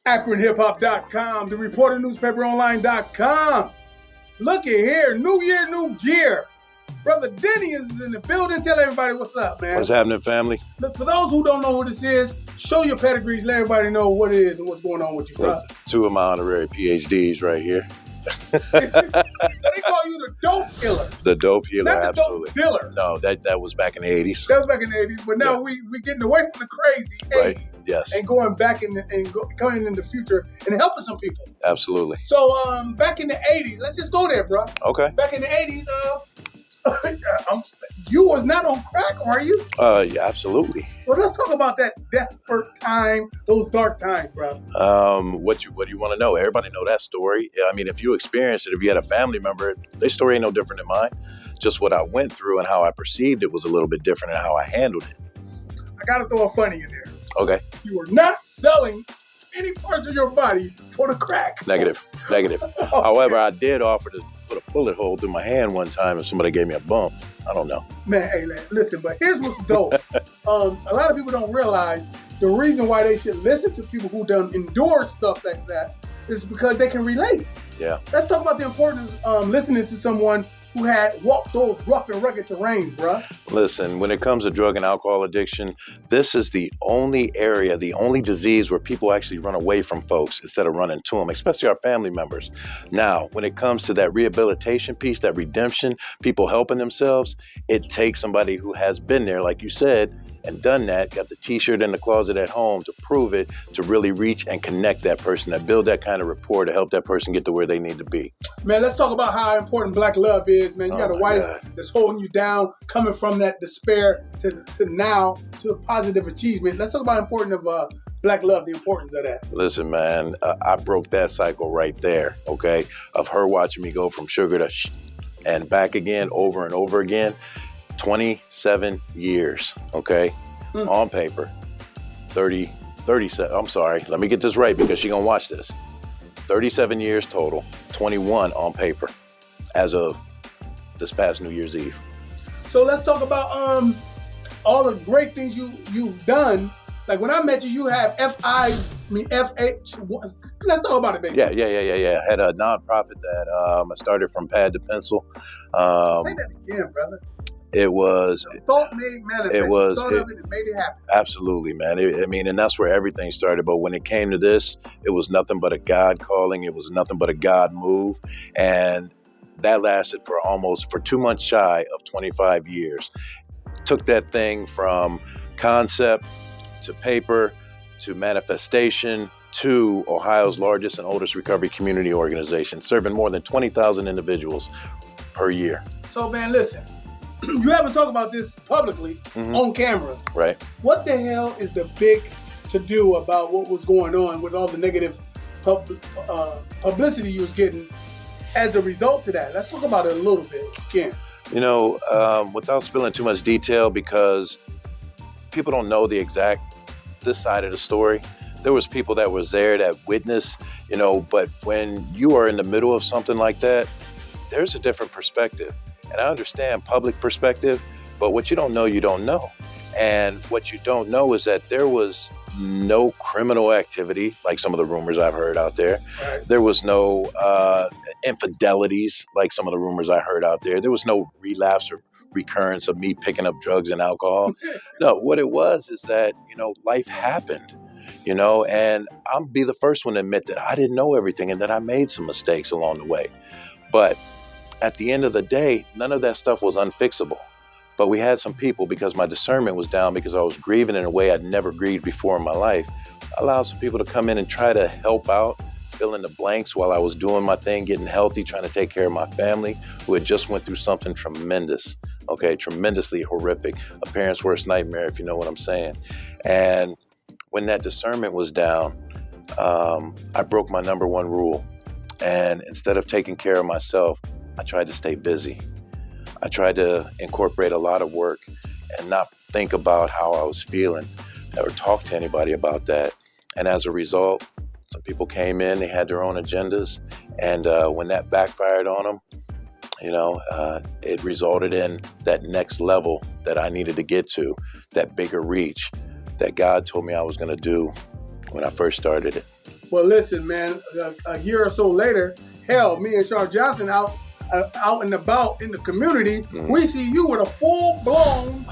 AkronHipHop.com, the Reporter NewspaperOnline.com. Look at here, new year, new gear. Brother Denny is in the building. Tell everybody what's up, man. What's happening, family? Look, for those who don't know what this is, show your pedigrees, let everybody know what it is and what's going on with you, brother. Two of my honorary PhDs right here. So they call you the dope killer. The dope healer, Not the absolutely. dope dealer. No, that was back in the 80s. That was back in the 80s, but now we're getting away from the crazy 80s. Right, yes. And going back coming in the future and helping some people. Absolutely. So back in the 80s, let's just go there, bro. Okay. Back in the 80s, you was not on crack, are you? Yeah, absolutely. Well, let's talk about that desperate time, those dark times, bro. What do you want to know? Everybody know that story. I mean, if you experienced it, if you had a family member, their story ain't no different than mine. Just what I went through and how I perceived it was a little bit different than how I handled it. I got to throw a funny in there. Okay. You were not selling any parts of your body for the crack. Negative. However, I did offer to put a bullet hole through my hand one time and somebody gave me a bump. I don't know. Man, hey, listen, but here's what's dope. A lot of people don't realize the reason why they should listen to people who done endure stuff like that is because they can relate. Yeah. Let's talk about the importance of listening to someone who had walked those rough and rugged terrains, bruh. Listen, when it comes to drug and alcohol addiction, this is the only area, the only disease where people actually run away from folks instead of running to them, especially our family members. Now, when it comes to that rehabilitation piece, that redemption, people helping themselves, it takes somebody who has been there, like you said, and done that, got the t-shirt in the closet at home to prove it, to really reach and connect that person, to build that kind of rapport to help that person get to where they need to be. Man, let's talk about how important black love is, man. You got a wife that's holding you down, coming from that despair to now to a positive achievement. Let's talk about the importance of black love, the importance of that. Listen, man, I broke that cycle right there, okay, of her watching me go from sugar to and back again over and over again. 27 years, okay, on paper, 37, I'm sorry, let me get this right because she's gonna watch this. 37 years total, 21 on paper, as of this past New Year's Eve. So let's talk about all the great things you've done. Like when I met you, you have FH. Let's talk about it, baby. Yeah. I had a nonprofit that I started from pad to pencil. Say that again, brother. It was thought made manifest. It was thought of it and made it happen. Absolutely, man. And that's where everything started. But when it came to this, it was nothing but a God calling. It was nothing but a God move, and that lasted for 2 months shy of 25 years. Took that thing from concept to paper to manifestation to Ohio's largest and oldest recovery community organization, serving more than 20,000 individuals per year. So, man, listen. You haven't talked about this publicly on camera. Right. What the hell is the big to-do about what was going on with all the negative publicity you was getting as a result of that? Let's talk about it a little bit, if you can. You know, without spilling too much detail, because people don't know this side of the story. There was people that was there that witnessed, but when you are in the middle of something like that, there's a different perspective. And I understand public perspective, but what you don't know, you don't know. And what you don't know is that there was no criminal activity, like some of the rumors I've heard out there. Right. There was no infidelities, like some of the rumors I heard out there. There was no relapse or recurrence of me picking up drugs and alcohol. No, what it was is that, life happened, and I'll be the first one to admit that I didn't know everything and that I made some mistakes along the way. But at the end of the day, none of that stuff was unfixable. But we had some people, because my discernment was down, because I was grieving in a way I'd never grieved before in my life, I allowed some people to come in and try to help out, fill in the blanks while I was doing my thing, getting healthy, trying to take care of my family, who had just went through something tremendous, tremendously horrific, a parent's worst nightmare, if you know what I'm saying. And when that discernment was down, I broke my number one rule. And instead of taking care of myself, I tried to stay busy. I tried to incorporate a lot of work and not think about how I was feeling or talk to anybody about that. And as a result, some people came in, they had their own agendas. And when that backfired on them, it resulted in that next level that I needed to get to, that bigger reach that God told me I was going to do when I first started it. Well, listen, man. A year or so later, hell, me and Sean Johnson out and about in the community, we see you with a full-blown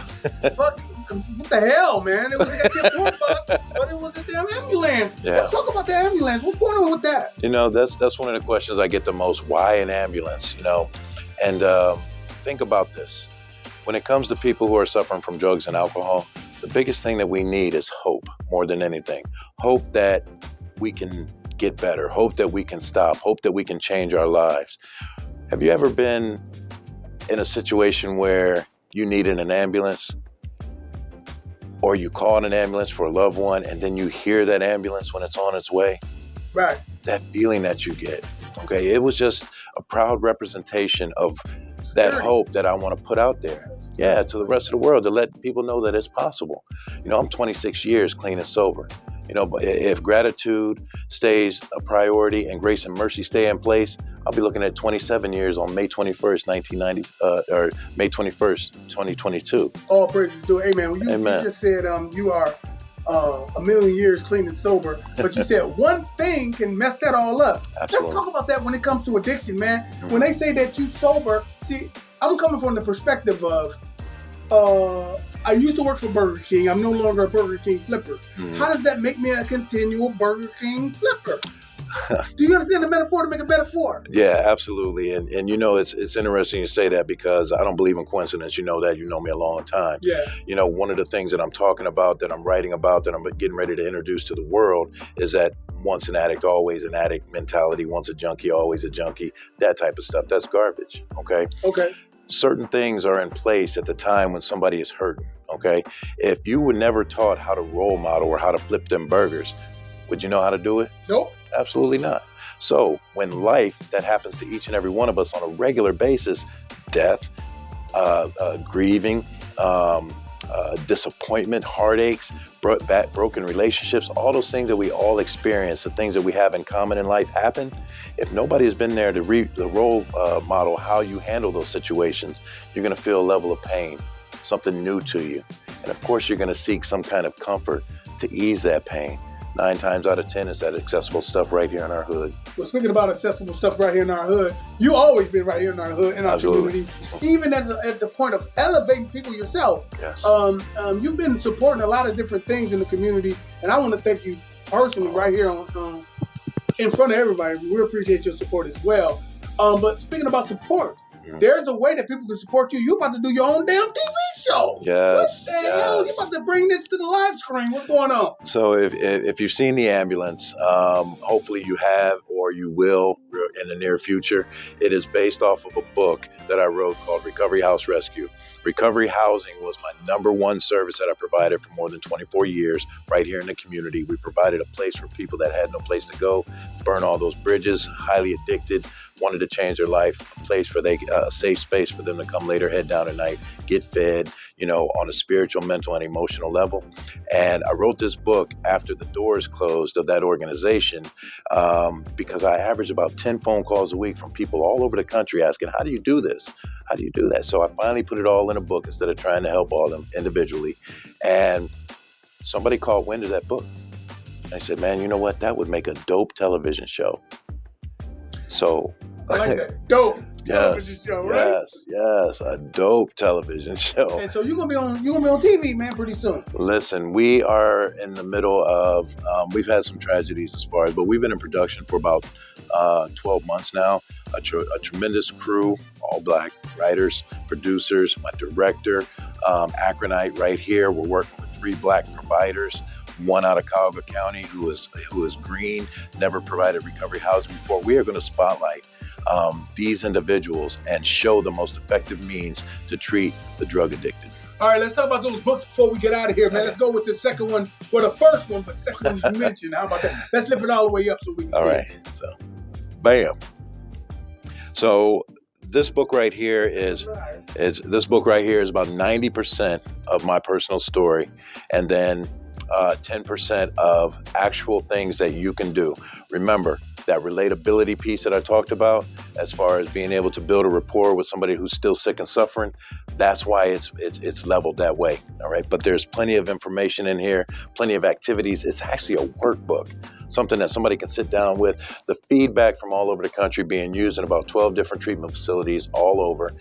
fucking. What the hell, man? It was a tour bus, but it was a damn ambulance. Yeah. Let's talk about the ambulance. What's going on with that? That's one of the questions I get the most. Why an ambulance? And think about this. When it comes to people who are suffering from drugs and alcohol, the biggest thing that we need is hope more than anything. Hope that we can get better. Hope that we can stop. Hope that we can change our lives. Have you ever been in a situation where you needed an ambulance? Or you called an ambulance for a loved one, and then you hear that ambulance when it's on its way. Right. That feeling that you get. Okay, it was just a proud representation of that hope that I want to put out there. Yeah, to the rest of the world, to let people know that it's possible. I'm 26 years clean and sober. But if gratitude stays a priority and grace and mercy stay in place, I'll be looking at 27 years on May 21st, 1990, or May 21st, 2022. All praises to it. Amen. You just said you are a million years clean and sober, but you said one thing can mess that all up. Absolutely. Let's talk about that when it comes to addiction, man. Mm-hmm. When they say that you sober, see, I'm coming from the perspective of I used to work for Burger King. I'm no longer a Burger King flipper. Mm-hmm. How does that make me a continual Burger King flipper? Do you understand the metaphor to make a metaphor? Yeah, absolutely. And it's interesting you say that because I don't believe in coincidence. You know that. You know me a long time. Yeah. One of the things that I'm talking about, that I'm writing about, that I'm getting ready to introduce to the world is that once an addict, always an addict mentality. Once a junkie, always a junkie. That type of stuff. That's garbage. Okay? Okay. Certain things are in place at the time when somebody is hurting, okay? If you were never taught how to role model or how to flip them burgers, would you know how to do it? Nope. Absolutely not. So when life that happens to each and every one of us on a regular basis, death, grieving, disappointment, heartaches, broken relationships, all those things that we all experience, the things that we have in common in life happen. If nobody has been there to role model how you handle those situations, you're going to feel a level of pain, something new to you. And of course, you're going to seek some kind of comfort to ease that pain. 9 times out of 10, it's that accessible stuff right here in our hood. Well, speaking about accessible stuff right here in our hood, you always been right here in our hood, in our community, even at the point of elevating people yourself. Yes. You've been supporting a lot of different things in the community, and I want to thank you personally right here in front of everybody. We appreciate your support as well. But speaking about support, there's a way that people can support you. You're about to do your own damn TV show. Yes. What the hell? You're about to bring this to the live screen. What's going on? So if you've seen The Ambulance, hopefully you have or you will in the near future. It is based off of a book that I wrote called Recovery House Rescue. Recovery housing was my number one service that I provided for more than 24 years right here in the community. We provided a place for people that had no place to go, burn all those bridges, highly addicted, wanted to change their life, a place for a safe space for them to come lay their head down at night, get fed, on a spiritual, mental, and emotional level. And I wrote this book after the doors closed of that organization because I averaged about 10 phone calls a week from people all over the country asking, how do you do this? How do you do that? So I finally put it all in a book instead of trying to help all of them individually. And somebody caught wind of that book. And I said, man, you know what? That would make a dope television show. So I like that. Dope television show, right? Yes, a dope television show. And so you're gonna be on TV, man, pretty soon. Listen, we are in the middle of we've had some tragedies as far as, but we've been in production for about 12 months now. A tremendous crew, all black writers, producers, my director, Akronite right here. We're working with 3 black providers. One out of Cuyahoga County who is green, never provided recovery housing before. We are going to spotlight these individuals and show the most effective means to treat the drug addicted. All right, let's talk about those books before we get out of here, man. Let's go with the second one, or the first one, but second one you mentioned. How about that? Let's lift it all the way up so we can see. All right, so bam. So this book right here is about 90% of my personal story, and then 10% of actual things that you can do. Remember that relatability piece that I talked about, as far as being able to build a rapport with somebody who's still sick and suffering. That's why it's leveled that way. All right. But there's plenty of information in here, plenty of activities. It's actually a workbook. something that somebody can sit down with. The feedback from all over the country, being used in about 12 different treatment facilities all over,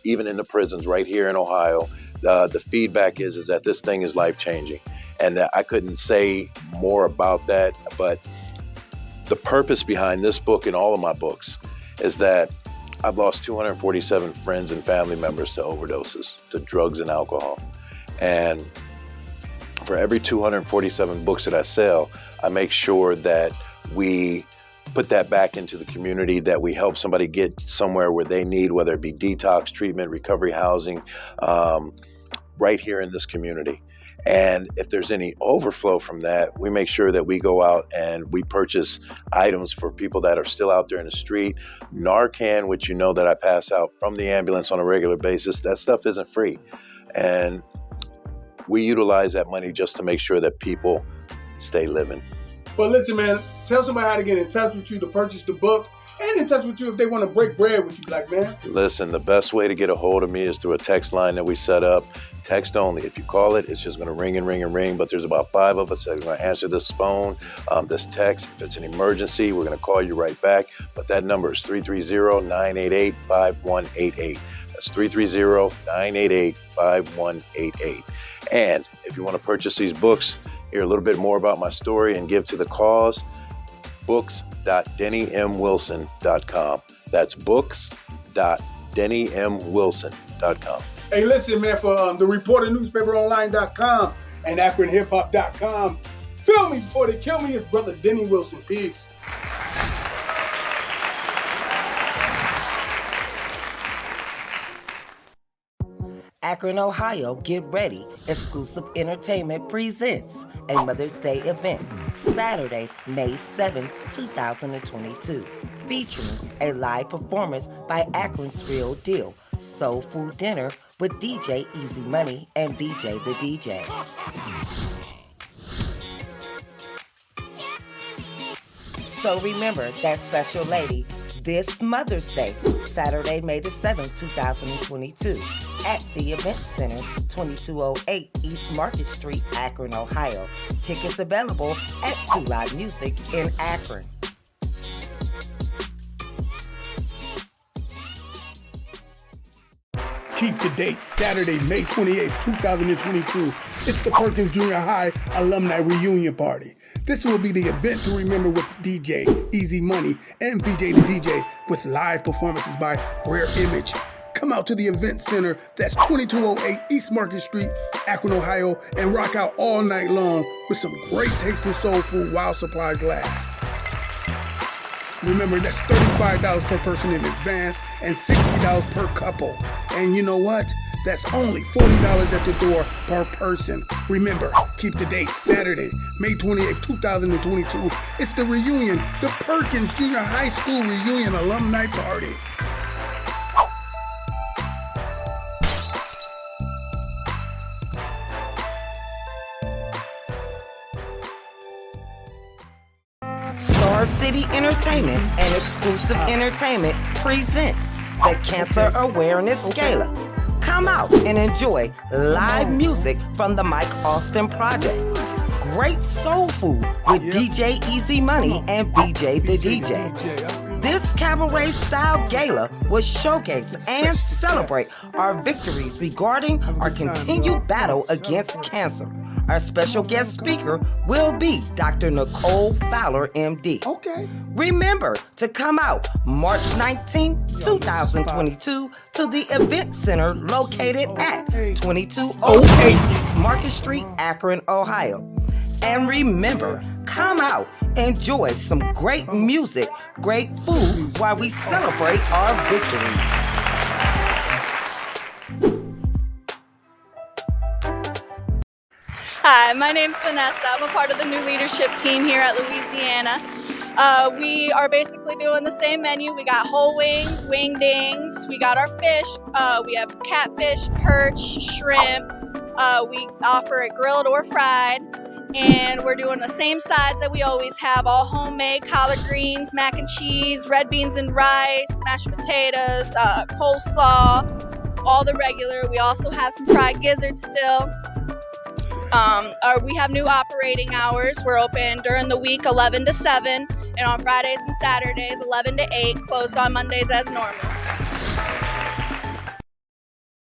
even in the prisons right here in Ohio. The feedback is that this thing is life-changing. And I couldn't say more about that, but the purpose behind this book and all of my books is that I've lost 247 friends and family members to overdoses, to drugs and alcohol. And for every 247 books that I sell, I make sure that we put that back into the community, that we help somebody get somewhere where they need, whether it be detox, treatment, recovery housing, right here in this community. And if there's any overflow from that, we make sure that we go out and we purchase items for people that are still out there in the street. Narcan, which you know that I pass out from the ambulance on a regular basis, that stuff isn't free. And we utilize that money just to make sure that people stay living. Well, listen, man, tell somebody how to get in touch with you to purchase the book, and in touch with you if they want to break bread with you, black man. Listen, the best way to get a hold of me is through a text line that we set up. Text only. If you call it, it's just going to ring and ring and ring. But there's about 5 of us that are going to answer this phone, this text. If it's an emergency, we're going to call you right back. But that number is 330-988-5188. That's 330-988-5188. And if you want to purchase these books, hear a little bit more about my story and give to the cause, books.dennymwilson.com. That's books.dennymwilson.com. Hey, listen, man, for the Reporter newspaperonline.com and akronhiphop.com. Feel me before they kill me, it's Brother Denny Wilson. Peace. Akron, Ohio, get ready. Exclusive Entertainment presents a Mother's Day event, Saturday, May 7, 2022, featuring a live performance by Akron's Real Deal, Soul Food Dinner with DJ Easy Money and BJ the DJ. So remember that special lady this Mother's Day, Saturday, May the 7th, 2022, at the Event Center, 2208 East Market Street, Akron, Ohio. Tickets available at 2 Live Music in Akron. Keep the date, Saturday, May 28th, 2022. It's the Perkins Junior High Alumni Reunion Party. This will be the event to remember with DJ Easy Money and VJ the DJ with live performances by Rare Image. Come out to the Event Center, that's 2208 East Market Street, Akron, Ohio, and rock out all night long with some great tasting soul food while supplies last. Remember, that's $35 per person in advance and $60 per couple. And you know what? That's only $40 at the door per person. Remember, keep the date, Saturday, May 28th, 2022. It's the reunion, the Perkins Junior High School Reunion Alumni Party. Star City Entertainment and Exclusive Entertainment presents the Cancer Awareness Gala. Come out and enjoy live music from the Mike Austin Project. Great soul food with DJ Easy Money and BJ the DJ. This cabaret-style gala will showcase and celebrate our victories regarding our continued battle against cancer. Our special guest speaker will be Dr. Nicole Fowler, MD. Okay. Remember to come out March 19, 2022 to the Event Center located at 2208 East Market Street, Akron, Ohio. And remember, come out, enjoy some great music, great food while we celebrate our victories. Hi, my name's Vanessa. I'm a part of the new leadership team here at Louisiana. We are basically doing the same menu. We got whole wings, wingdings, we got our fish, we have catfish, perch, shrimp. We offer it grilled or fried. And we're doing the same sides that we always have, all homemade: collard greens, mac and cheese, red beans and rice, mashed potatoes, coleslaw, all the regular. We also have some fried gizzards still. We have new operating hours. We're open during the week 11 to 7, and on Fridays and Saturdays 11 to 8, closed on Mondays as normal.